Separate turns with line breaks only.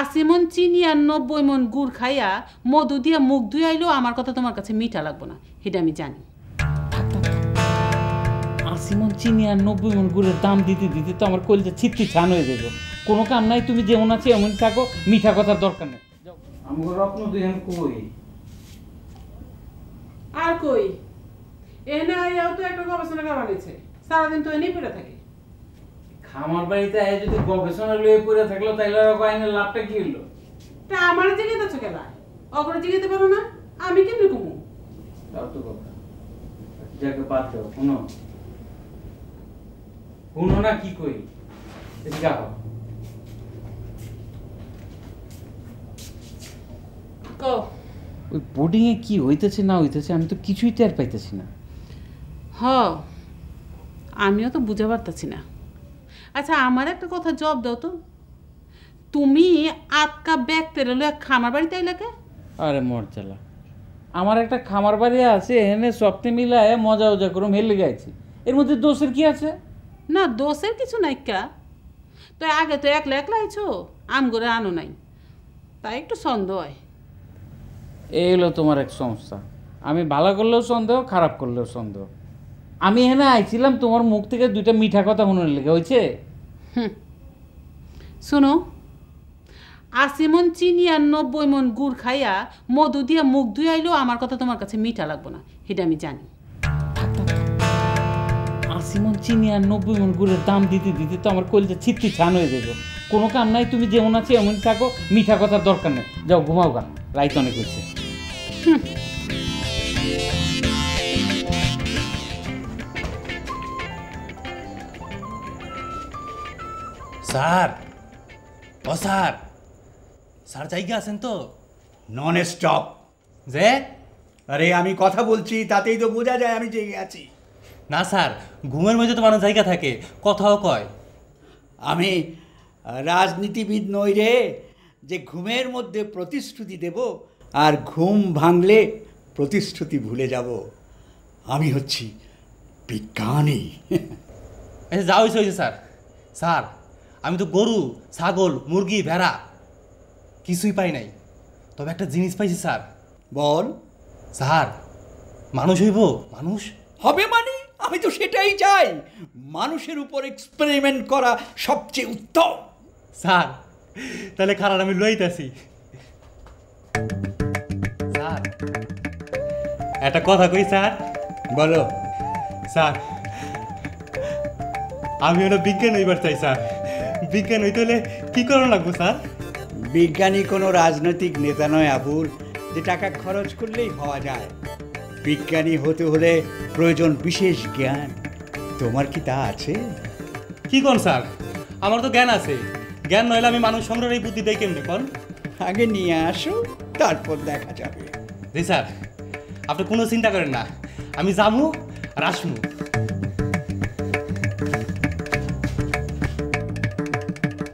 80 মন চিনি আর 90 মন গুড় খাইয়া মধু দিয়া মুখ ধুইয়াইলেও আমার কথা তোমার কাছে মিঠা লাগবো না, এটা আমি জানি।
80 মন চিনি আর 90 মন গুড়ের দাম দিতে দিতে তো আমার কলিজা ছিট্টি ছান হয়ে যাবে। কোনো কাম নাই, তুমি যেমন আছে এমন থাকো, মিঠা কথার দরকার নেই। আমার রত্ন দুইজন কই?
আর কই এনে আইয়াও তো একটা গবেষণা বানাইছে, সারাদিন তো এনেই পড়ে থাকে।
খামার বাড়িতে আয় যদি গবেষণা লয়ে পড়ে থাকলো তাইলে আইনের লাভটা কি হলো?
তা আমার জিজ্ঞেস আছো কেন? অগরে জিজ্ঞেতে পারো না, আমি কেমনি কমু?
তাও তো কথা। যাকে বাদ দাও, শুনো শুনো না কি কই, এদিকে আও। ওই বোর্ডিং এ কি হইতেছে না হইতেছে আমি তো কিছুই টের পাইতেছি না।
আমিও তো বুঝে পারতেছি না। আচ্ছা আমার একটা কথা জবাব দাও তো, তুমি আটকা ব্যাগ তেরে লয়ে খামার বাড়িতে আইলা কে?
আরে মরজালা, আমার একটা খামার বাড়ি আছে, এনে সপ্তাহে মিলায় মজা উজা করুম হেলে গেছি, এর মধ্যে দোষের কি আছে?
না দোষের কিছু নাই কা, তো আগে তো একলা একলা আইছো, আম করে আনো নাই, তাই একটু সন্দেহ হয়।
এই হলো তোমার এক সমস্যা, আমি ভালো করলেও সন্দেহ, খারাপ করলেও সন্দেহ। আমি এখানে আইছিলাম তোমার মুখ থেকে দুইটা মিঠা কথা শুনে লেগে হয়েছে।
শোনো, 80 মন চিনি আর 90 মন গুড় খাইয়া মধু দিয়া মুখ ধুইয়াইলেও আমার কথা তোমার কাছে মিঠা লাগবো না, এটা আমি জানি।
80 মন চিনি আর 90 মন গুড়ের দাম দিতে দিতে তো আমার কলিজা ছিট্টি ছান হয়ে যাবে। কোনো কাম নাই, তুমি যেমন আছে এমন থাকো, মিঠা কথার দরকার নেই। যাও ঘুমাও গা, রাইত অনেক হয়েছে।
স্যার, ও স্যার, স্যার জায়গা আছেন তো?
Non stop.
যে
আরে আমি কথা বলছি, তাতেই তো বোঝা যায় আমি জেগে আছি।
না স্যার, ঘুমের মধ্যে তো মানুষ জায়গা থাকে, কথাও কয়।
আমি রাজনীতিবিদ নই রে, যে ঘুমের মধ্যে প্রতিশ্রুতি দেব আর ঘুম ভাঙলে প্রতিশ্রুতি ভুলে যাব। আমি হচ্ছি বিজ্ঞানী।
আচ্ছা যা হয়েছে হয়েছে স্যার। স্যার আমি তো গরু, ছাগল, মুরগি, ভেড়া কিছুই পাই নাই, তবে একটা জিনিস পাইছি স্যার।
বল।
স্যার মানুষ হইব, মানুষ
হবে মানে আমি তো সেটাই চাই, মানুষের উপর এক্সপেরিমেন্ট করা সবচেয়ে উত্তম।
স্যার তাহলে খারাপ আমি লইতেছি। স্যার একটা কথা কই স্যার।
বলো।
স্যার আমি ওটা বিজ্ঞান হইবার চাই স্যার। বিজ্ঞান হইতে হলে কী করা লাগবো স্যার?
বিজ্ঞানী কোনো রাজনৈতিক নেতা নয় আবুল, যে টাকা খরচ করলেই হওয়া যায়। বিজ্ঞানী হতে হলে প্রয়োজন বিশেষ জ্ঞান। তোমার কি তা আছে?
কি কোন স্যার, আমার তো জ্ঞান আছে, জ্ঞান নইলে আমি মানুষ সংগ্রহের এই বুদ্ধি দেয় কেমনি কোন?
আগে নিয়ে আসো, তারপর দেখা যাবে।
জি স্যার, আপনি কোনো চিন্তা করেন না, আমি যামু আর আসমু।